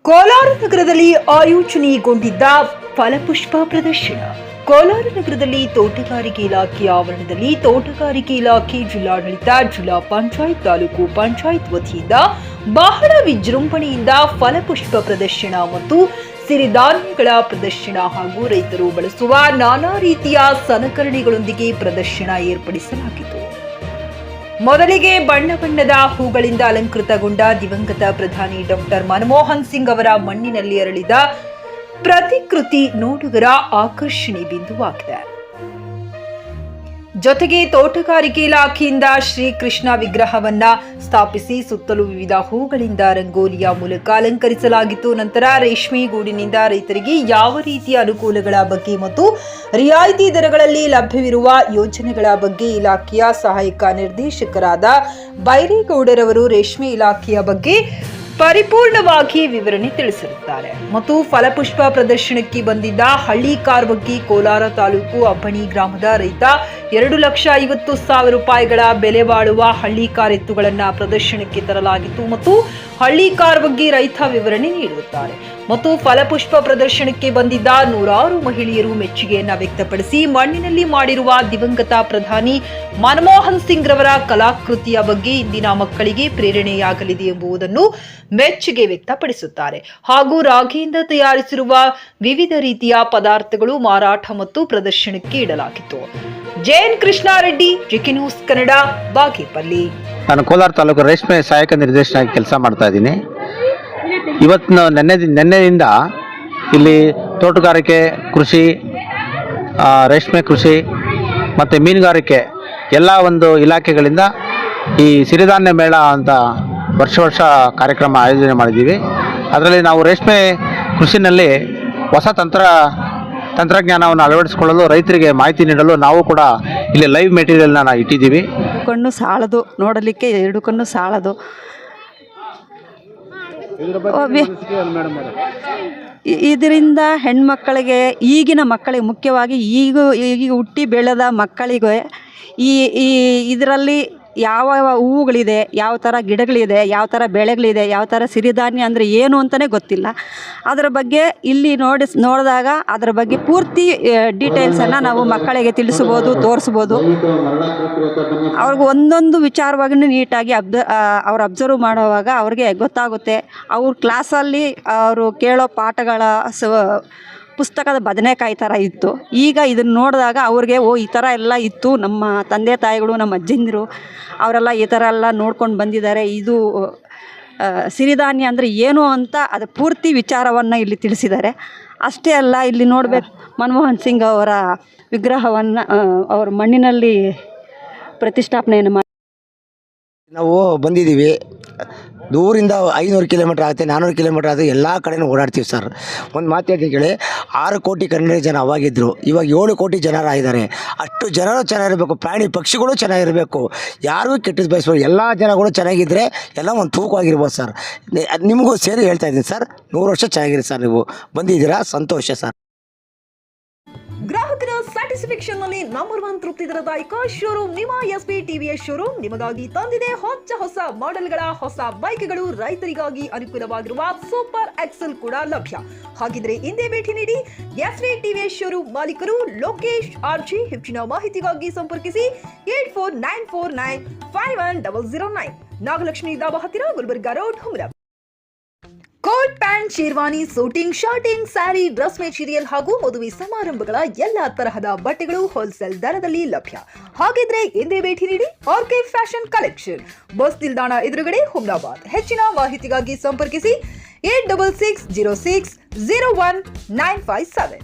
ಕೋಲಾರ ನಗರದಲ್ಲಿ ಆಯೋಜನೆಗೊಂಡಿದ್ದ ಫಲಪುಷ್ಪ ಪ್ರದರ್ಶನ. ಕೋಲಾರ ನಗರದಲ್ಲಿ ತೋಟಗಾರಿಕೆ ಇಲಾಖೆ ಆವರಣದಲ್ಲಿ ತೋಟಗಾರಿಕೆ ಇಲಾಖೆ, ಜಿಲ್ಲಾಡಳಿತ, ಜಿಲ್ಲಾ ಪಂಚಾಯತ್, ತಾಲೂಕು ಪಂಚಾಯತ್ ವತಿಯಿಂದ ಬಹಳ ವಿಜೃಂಭಣೆಯಿಂದ ಫಲಪುಷ್ಪ ಪ್ರದರ್ಶನ ಮತ್ತು ಸಿರಿಧಾನ್ಯಗಳ ಪ್ರದರ್ಶನ ಹಾಗೂ ರೈತರು ಬಳಸುವ ನಾನಾ ರೀತಿಯ ಸಲಕರಣೆಗಳೊಂದಿಗೆ ಪ್ರದರ್ಶನ ಏರ್ಪಡಿಸಲಾಗಿತ್ತು. ಮೊದಲಿಗೆ ಬಣ್ಣ ಬಣ್ಣದ ಹೂಗಳಿಂದ ಅಲಂಕೃತಗೊಂಡ ದಿವಂಗತ ಪ್ರಧಾನಿ ಡಾಕ್ಟರ್ ಮನಮೋಹನ್ ಸಿಂಗ್ ಅವರ ಮಣ್ಣಿನಲ್ಲಿ ಅರಳಿದ ಪ್ರತಿಕೃತಿ ನೋಡುಗರ ಆಕರ್ಷಣೆ ಬಿಂದುವಾಗಿದೆ. ಜೊತೆಗೆ ತೋಟಗಾರಿಕೆ ಇಲಾಖೆಯಿಂದ ಶ್ರೀಕೃಷ್ಣ ವಿಗ್ರಹವನ್ನ ಸ್ಥಾಪಿಸಿ ಸುತ್ತಲೂ ವಿವಿಧ ಹೂಗಳಿಂದ ರಂಗೋಲಿಯ ಮೂಲಕ ಅಲಂಕರಿಸಲಾಗಿತ್ತು. ನಂತರ ರೇಷ್ಮೆ ಗೂಡಿನಿಂದ ರೈತರಿಗೆ ಯಾವ ರೀತಿಯ ಅನುಕೂಲಗಳ ಬಗ್ಗೆ ಮತ್ತು ರಿಯಾಯಿತಿ ದರಗಳಲ್ಲಿ ಲಭ್ಯವಿರುವ ಯೋಜನೆಗಳ ಬಗ್ಗೆ ಇಲಾಖೆಯ ಸಹಾಯಕ ನಿರ್ದೇಶಕರಾದ ಬೈರೇಗೌಡರವರು ರೇಷ್ಮೆ ಇಲಾಖೆಯ ಬಗ್ಗೆ ಪರಿಪೂರ್ಣವಾಗಿ ವಿವರಣೆ ತಿಳಿಸಿರುತ್ತಾರೆ. ಮತ್ತು ಫಲಪುಷ್ಪ ಪ್ರದರ್ಶನಕ್ಕೆ ಬಂದಿದ್ದ ಹಳ್ಳಿಕಾರ್ವಗ್ಗಿ ಕೋಲಾರ ತಾಲೂಕು ಅಬ್ಬಣಿ ಗ್ರಾಮದ ರೈತ 2,50,000 ರೂಪಾಯಿಗಳ ಬೆಲೆ ಬಾಳುವ ಹಳ್ಳಿಕಾರ್ ಎತ್ತುಗಳನ್ನು ಪ್ರದರ್ಶನಕ್ಕೆ ತರಲಾಗಿತ್ತು ಮತ್ತು ಹಳ್ಳಿಕಾರ್ವಗ್ಗಿ ರೈತ ವಿವರಣೆ ನೀಡುತ್ತಾರೆ. ಮತ್ತು ಫಲಪುಷ್ಪ ಪ್ರದರ್ಶನಕ್ಕೆ ಬಂದಿದ್ದ ನೂರಾರು ಮಹಿಳೆಯರು ಮೆಚ್ಚುಗೆಯನ್ನ ವ್ಯಕ್ತಪಡಿಸಿ ಮಣ್ಣಿನಲ್ಲಿ ಮಾಡಿರುವ ದಿವಂಗತ ಪ್ರಧಾನಿ ಮನಮೋಹನ್ ಸಿಂಗ್ ರವರ ಕಲಾಕೃತಿಯ ಬಗ್ಗೆ ಇಂದಿನ ಮಕ್ಕಳಿಗೆ ಪ್ರೇರಣೆಯಾಗಲಿದೆ ಎಂಬುದನ್ನು ಮೆಚ್ಚುಗೆ ವ್ಯಕ್ತಪಡಿಸುತ್ತಾರೆ. ಹಾಗೂ ರಾಗಿಯಿಂದ ತಯಾರಿಸಿರುವ ವಿವಿಧ ರೀತಿಯ ಪದಾರ್ಥಗಳು ಮಾರಾಟ ಮತ್ತು ಪ್ರದರ್ಶನಕ್ಕೆ ಇಡಲಾಗಿತ್ತು. JN Krishnareddy, GK news Kannada, Bagepalli. ನಾನು ಕೋಲಾರ ತಾಲೂಕು ರೇಷ್ಮೆ ಸಹಾಯಕ ನಿರ್ದೇಶನಾಗಿ ಕೆಲಸ ಮಾಡ್ತಾ ಇದ್ದೀನಿ. ಇವತ್ತು ನೆನ್ನೆಯಿಂದ ಇಲ್ಲಿ ತೋಟಗಾರಿಕೆ ಕೃಷಿ, ರೇಷ್ಮೆ ಕೃಷಿ ಮತ್ತು ಮೀನುಗಾರಿಕೆ ಎಲ್ಲ ಒಂದು ಇಲಾಖೆಗಳಿಂದ ಈ ಸಿರಿಧಾನ್ಯ ಮೇಳ ಅಂತ ವರ್ಷ ಕಾರ್ಯಕ್ರಮ ಆಯೋಜನೆ ಮಾಡಿದ್ದೀವಿ. ಅದರಲ್ಲಿ ನಾವು ರೇಷ್ಮೆ ಕೃಷಿನಲ್ಲಿ ಹೊಸ ತಂತ್ರಜ್ಞಾನವನ್ನು ಅಳವಡಿಸಿಕೊಳ್ಳಲು ರೈತರಿಗೆ ಮಾಹಿತಿ ನೀಡಲು ನಾವು ಕೂಡ ಇಲ್ಲಿ ಲೈವ್ ಮೆಟೀರಿಯಲ್ನ ಇಟ್ಟಿದ್ದೀವಿ. ಕಣ್ಣು ಸಾಲದು, ನೋಡಲಿಕ್ಕೆ 2 ಕಣ್ಣು ಸಾಲದು. ಇದರಿಂದ ಹೆಣ್ಮಕ್ಕಳಿಗೆ, ಈಗಿನ ಮಕ್ಕಳಿಗೆ, ಮುಖ್ಯವಾಗಿ ಈಗ ಹುಟ್ಟಿ ಬೆಳೆದ ಮಕ್ಕಳಿಗೆ ಇದರಲ್ಲಿ ಯಾವ ಹೂವುಗಳಿದೆ, ಯಾವ ಥರ ಗಿಡಗಳಿದೆ, ಯಾವ ಥರ ಬೆಳೆಗಳಿದೆ, ಯಾವ ಥರ ಸಿರಿಧಾನ್ಯ ಅಂದರೆ ಏನು ಅಂತಲೇ ಗೊತ್ತಿಲ್ಲ. ಅದರ ಬಗ್ಗೆ ಇಲ್ಲಿ ನೋಡಿದಾಗ ಅದರ ಬಗ್ಗೆ ಪೂರ್ತಿ ಡೀಟೇಲ್ಸನ್ನು ನಾವು ಮಕ್ಕಳಿಗೆ ತಿಳಿಸ್ಬೋದು, ತೋರಿಸ್ಬೋದು. ಅವ್ರಿಗೆ ಒಂದೊಂದು ವಿಚಾರವಾಗಿ ನೀಟಾಗಿ ಅವ್ರು ಅಬ್ಸರ್ವ್ ಮಾಡುವಾಗ ಅವ್ರಿಗೆ ಗೊತ್ತಾಗುತ್ತೆ. ಅವ್ರ ಕ್ಲಾಸಲ್ಲಿ ಅವರು ಕೇಳೋ ಪಾಠಗಳ ಪುಸ್ತಕದ ಬದನೆಕಾಯಿ ಥರ ಇತ್ತು. ಈಗ ಇದನ್ನು ನೋಡಿದಾಗ ಅವ್ರಿಗೆ ಈ ಥರ ಎಲ್ಲ ಇತ್ತು, ನಮ್ಮ ತಂದೆ ತಾಯಿಗಳು, ನಮ್ಮ ಅಜ್ಜಂದಿರು ಅವರೆಲ್ಲ ಈ ಥರ ಎಲ್ಲ ನೋಡ್ಕೊಂಡು ಬಂದಿದ್ದಾರೆ, ಇದು ಸಿರಿಧಾನ್ಯ ಅಂದರೆ ಏನು ಅಂತ ಅದು ಪೂರ್ತಿ ವಿಚಾರವನ್ನು ಇಲ್ಲಿ ತಿಳಿಸಿದ್ದಾರೆ. ಅಷ್ಟೇ ಅಲ್ಲ, ಇಲ್ಲಿ ನೋಡಬೇಕು, ಮನಮೋಹನ್ ಸಿಂಗ್ ಅವರ ವಿಗ್ರಹವನ್ನು ಅವ್ರ ಮಣ್ಣಿನಲ್ಲಿ ಪ್ರತಿಷ್ಠಾಪನೆಯನ್ನು ಮಾಡಿ ನಾವು ಬಂದಿದ್ದೀವಿ. ದೂರಿಂದ 500 ಕಿಲೋಮೀಟ್ರ್ ಆಗುತ್ತೆ, 400 ಕಿಲೋಮೀಟ್ರ್ ಆಗುತ್ತೆ, ಎಲ್ಲ ಕಡೆನೂ ಓಡಾಡ್ತೀವಿ ಸರ್. ಒಂದು ಮಾತು ಹೇಳ್ತೀನಿ ಕೇಳಿ, 6 ಕೋಟಿ ಕನ್ನಡ ಜನ ಅವಾಗಿದ್ದರು, ಇವಾಗ 7 ಕೋಟಿ ಜನರಾಗಿದ್ದಾರೆ. ಅಷ್ಟು ಜನರು ಚೆನ್ನಾಗಿರಬೇಕು, ಪ್ರಾಣಿ ಪಕ್ಷಿಗಳು ಚೆನ್ನಾಗಿರಬೇಕು, ಯಾರಿಗೂ ಕೆಟ್ಟದ್ದು ಬಯಸ್ಬೋದು. ಎಲ್ಲ ಜನಗಳು ಚೆನ್ನಾಗಿದ್ದರೆ ಎಲ್ಲ ಒಂದು ತೂಕವಾಗಿರ್ಬೋದು ಸರ್. ನಿಮಗೂ ಸೇರಿ ಹೇಳ್ತಾ ಇದ್ದೀನಿ ಸರ್, 100 ವರ್ಷ ಚೆನ್ನಾಗಿರಿ ಸರ್. ನೀವು ಬಂದಿದ್ದೀರಾ, ಸಂತೋಷ ಸರ್. ಗ್ರಾಹಕರ ಸ್ಯಾಟಿಸ್ಫ್ಯಾಕ್ಷನ್ ನಲ್ಲಿ ನಂಬರ್ 1 ತೃಪ್ತಿ ದರದಾಯಕ ಶೋರೂಮ್ ನಿಮ್ಮ ಎಸ್ಪಿ ಟಿವಿಎಸ್ ಶೋರೂಮ್ ನಿಮಗಾಗಿ ತಂದಿದೆ ಹೊಸ ಮಾಡೆಲ್ಗಳ ಹೊಸ ಬೈಕ್ಗಳು. ರೈತರಿಗಾಗಿ ಅನುಕೂಲವಾಗಿರುವ ಸೂಪರ್ ಎಕ್ಸೆಲ್ ಕೂಡ ಲಭ್ಯ. ಹಾಗಿದ್ರೆ ಹಿಂದೆ ಭೇಟಿ ನೀಡಿ ಎಸ್ಪಿ ಟಿವಿಎಸ್ ಶೋರೂಮ್ ಮಾಲೀಕರು ಲೋಕೇಶ್ ಆರ್ಜಿ. ಹೆಚ್ಚಿನ ಮಾಹಿತಿಗಾಗಿ ಸಂಪರ್ಕಿಸಿ 8494951009, ನಾಗಲಕ್ಷ್ಮಿ ದಾಬಾ ಹತ್ತಿರ, ಗುಲ್ಬರ್ಗಾ ರೋಡ್, ಹುಮರಾ. Coat pant, sherwani, suiting, shirting, saree, dress material ಹಾಗೂ ಮದುವೆ ಸಮಾರಂಭಗಳ ಎಲ್ಲ ತರಹದ ಬಟ್ಟೆಗಳು ಹೋಲ್ಸೇಲ್ ದರದಲ್ಲಿ ಲಭ್ಯ. ಹಾಗಿದ್ರೆ ಹಿಂದೆ ಭೇಟಿ ನೀಡಿ ಆರ್ಕೆ ಫ್ಯಾಷನ್ ಕಲೆಕ್ಷನ್, ಬಸ್ ನಿಲ್ದಾಣ ಎದುರುಗಡೆ, ಹುಮ್ನಾಬಾದ್. ಹೆಚ್ಚಿನ ಮಾಹಿತಿಗಾಗಿ ಸಂಪರ್ಕಿಸಿ 8660601957.